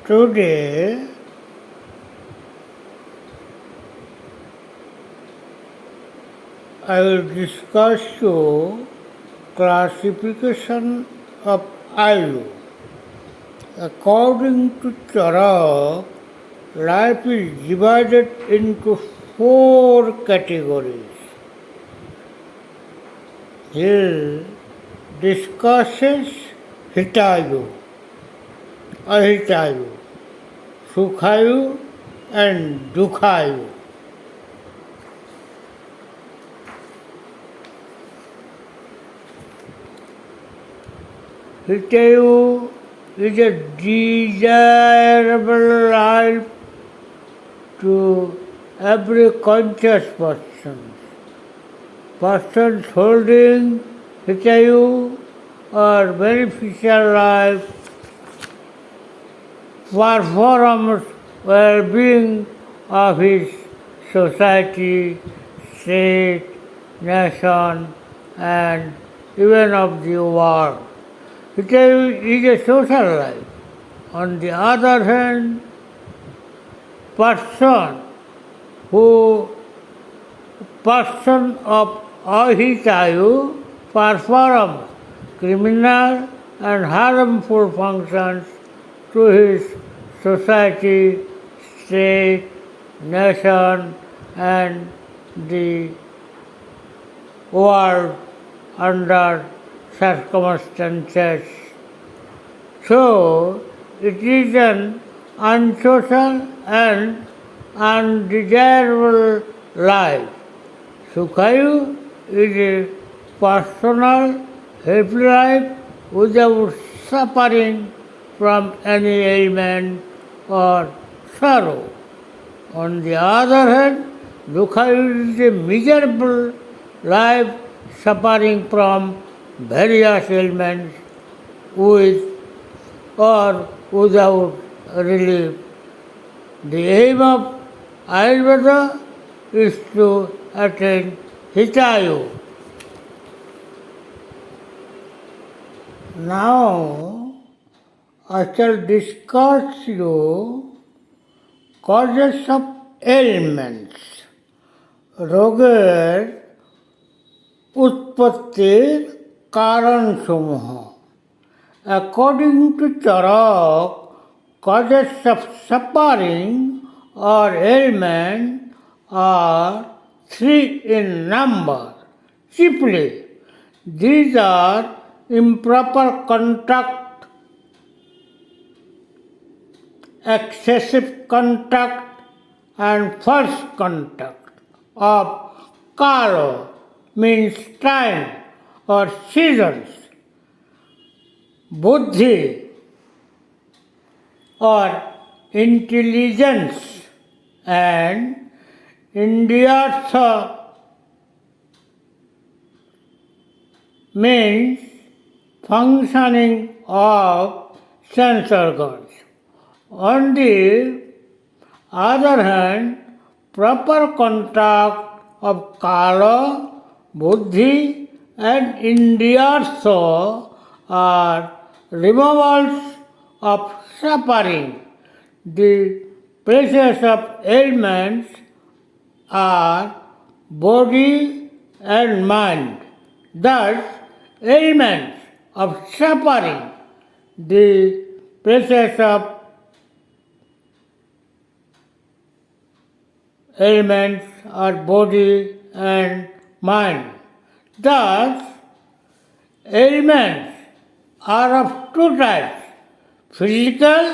Today, I will discuss you classification of Ayu. According to Charak, life is divided into four categories. He discusses Hitayu, Ahitayu, Sukhayu, and Dukhayu. Hitayu is a desirable life to every conscious person. Persons holding Hitayu or beneficial life performs well-being of his society, state, nation, and even of the world. Hitayu is a social life. On the other hand, person of Ahitayu performs criminal and harmful functions to his society, state, nation, and the world under circumstances. So, it is an unsocial and undesirable life. Sukhayu is a personal, happy life without suffering from any ailment or sorrow. On the other hand, Dukhayu is a miserable life suffering from various ailments with or without relief. The aim of Ayurveda is to attain Hitayu. Now, I shall discuss you causes of ailments. রোগের উৎপত্তির কারণসমূহ. According to Charak, causes of suffering or ailment are three in number. Chiefly, these are improper contact, excessive contact, and false contact of kalo, means time or seasons, buddhi or intelligence, and indriyartha means functioning of sense organs. On the other hand, proper contact of kala, buddhi, and indriyartha are removals of suffering. The places of ailments are body and mind. Thus, ailments of suffering, the places of ailments are body and mind. Thus, ailments are of two types, physical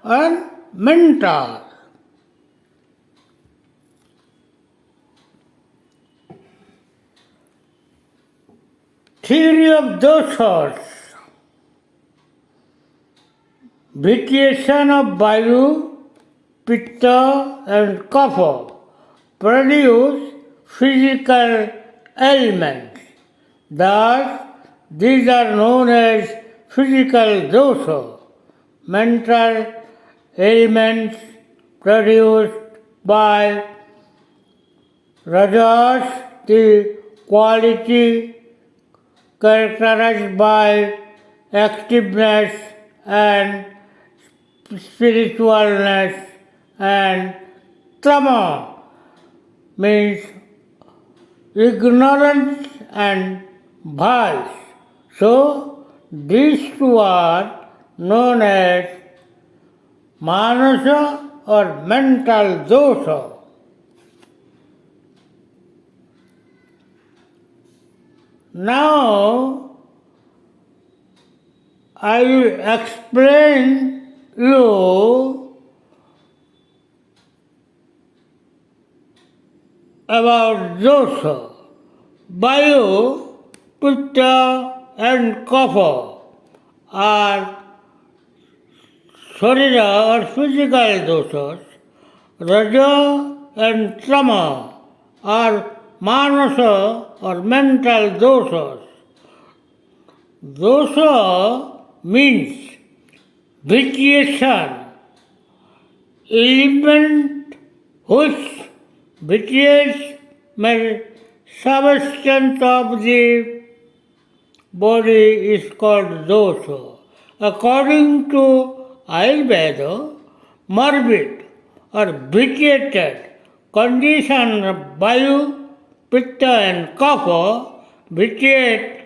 and mental. Theory of doshas. Vitiation of vayu, pitta, and kapha produce physical ailments. Thus, these are known as physical dosha. Mental ailments produced by rajas, the quality characterized by activeness and spiritualness, and tama means ignorance and vice. So these two are known as manasa or mental dosha. Now I will explain you about dosha. Vayu, pitta and kapha are sharira or physical doshas. Raja and tama are manasa or mental doshas. Dosha means vitiation, element which vitiates my substance of the body is called dosha. According to Ayurveda, morbid or vitiated condition of vayu, pitta and kapha vitiate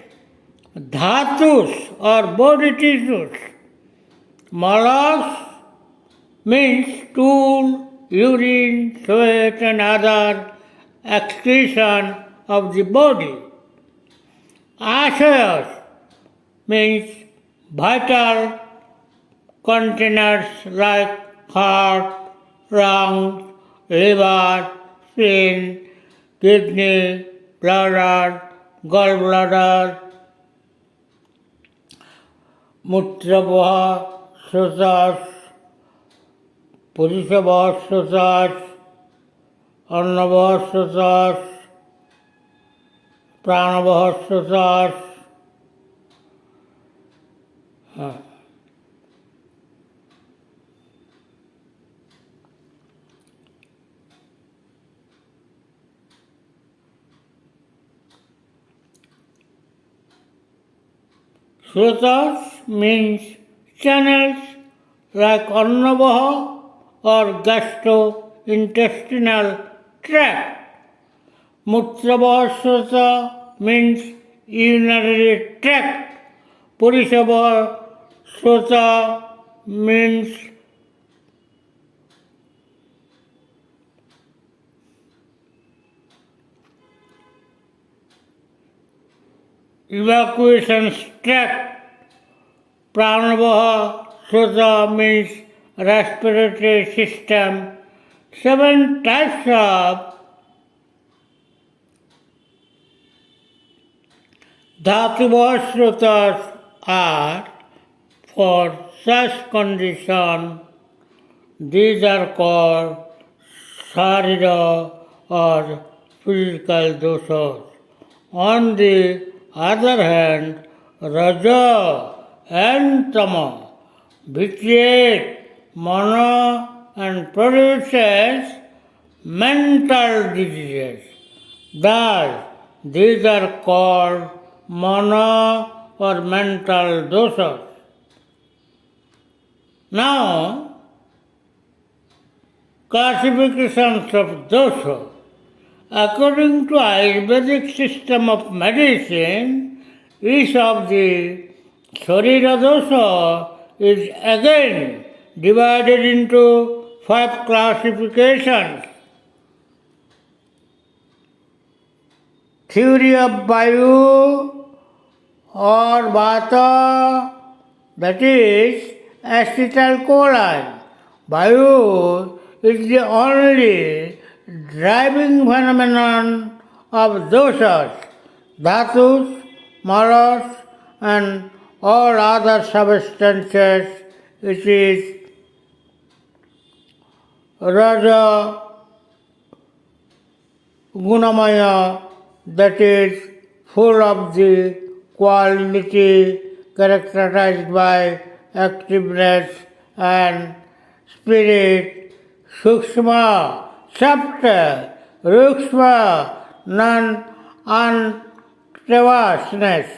dhatus or body tissues. Malas means stool, urine, sweat and other excretion of the body. Ashayas means vital containers like heart, lungs, liver, spleen, kidney, bladder, gallbladder, mutrabha, shutas, purishabha, shutas, annabha, shutas, pranabha, shutas. Shutas means channels like annavaha or gastrointestinal tract. Mutrabha means urinary tract. Purishabha means evacuation tract. Pranavaha means respiratory system. 7 types of Dhatuvah are for such condition. These are called Sharira or physical doshas. On the other hand, Raja and Tama vitiate mana and produces mental diseases. Thus, these are called mana or mental doshas. Now, classifications of dosha. According to Ayurvedic system of medicine, each of the Sharira dosha is again divided into 5 classifications. Theory of Vayu or Vata, that is acetylcholine. Vayu is the only driving phenomenon of doshas, dhatus, malas, and all other substances. It is Raja Gunamaya, that is full of the quality characterized by activeness and spirit, Sukshma, subtle, Rukshma, non-uncrevousness,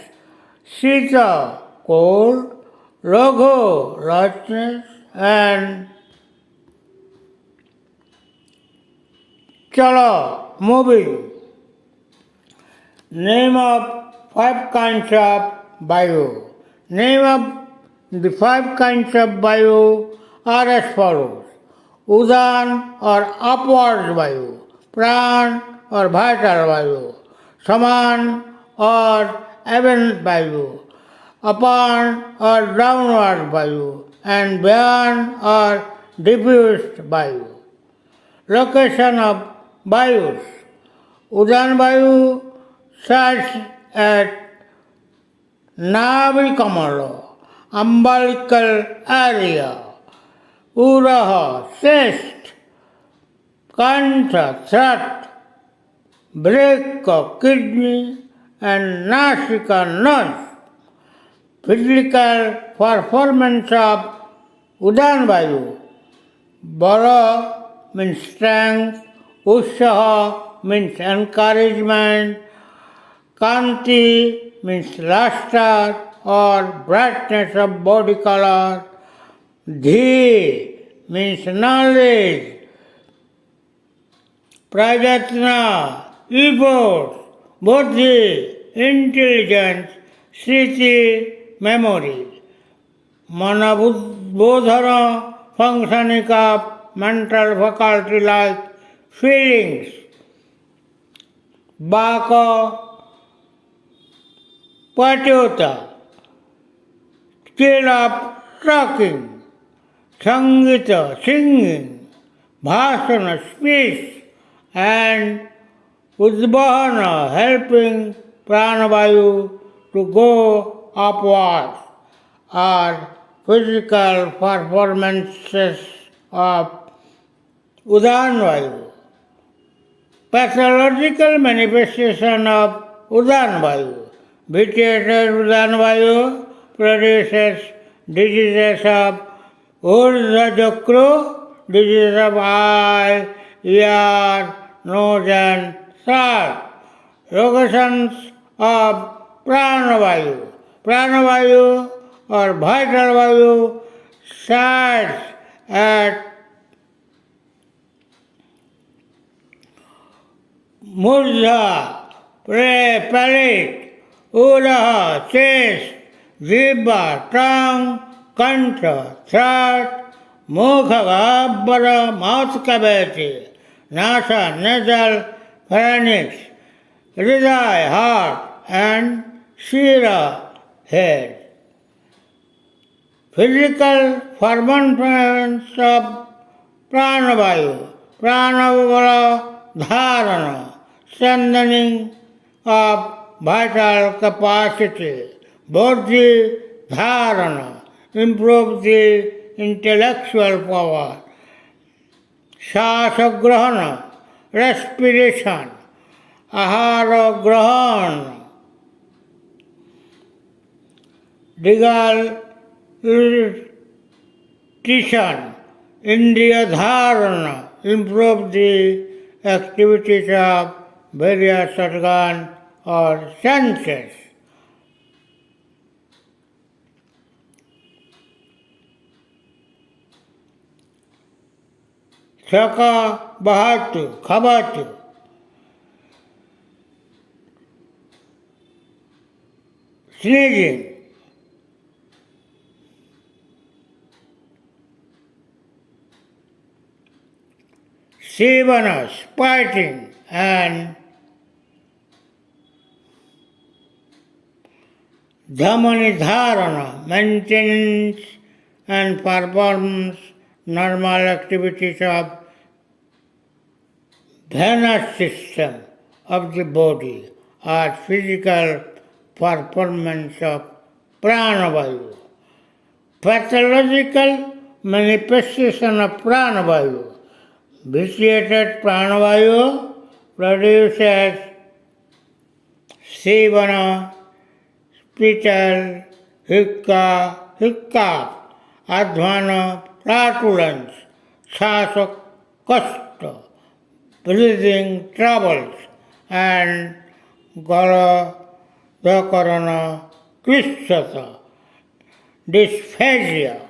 Sita, cold, Raghu, lightness, and Chalo movie. Name of 5 kinds of Vayu. Name of the 5 kinds of Vayu are as follows. Udan or upward Vayu, Pran or vital Vayu, Saman or even Vayu, Apan or downward Vayu, and Byan or diffused Vayu. Location of Vayus. Udan Vayu sits at Navi Kamala, umbilical area. Uraha, chest, Kantha, throat, Breka, kidney, and Nasika, nose. Physical performance of Udan Vayu. Bara means strength, Utsaha means encouragement, Kanti means luster or brightness of body color, Dhi means knowledge, Prajatna, effort, Buddhi, intelligence, Sriti, memory, Manabodhana, functioning of mental faculty like feelings, Baka, Patyota, skill of talking, Sangita, singing, Bhasana, speech, and Udbahana, helping Pranavayu to go upwards, are physical performances of Udanvayu. Pathological manifestation of Udanvayu. Vitiated Udanvayu produces diseases of Urdhva diseases of eye, ear, nose and throat. Locations of Pranavayu. Pranavayu or vital Vayu sits at Murdha, palate, Uraha, chest, Jibha, tongue, Kantha, throat, Mukha, Abbara, mouth cavity, Nasa, nasal, pharynx, Hridaya, heart, and Shira, head. Physical performance of Pranavayu. Pranavayu dharana, strengthening of vital capacity. Buddhi dharana, improve the intellectual power. Shasagrahana, respiration. Ahara grahana, digestion. Indriya dharana, improve the activities of various organs or senses. Saka bahatu, khabatu. Sneezing. Sevana, spiting, and Dhamani dharana, maintenance and performs normal activities of venous system of the body or physical performance of pranavayu. Pathological manifestation of pranavayu. Vitiated pranavayu produces sevana, spittle, hiccup, advana, flatulence, shasakasta, breathing troubles, and Galadhakarana, Krishata, dysphagia.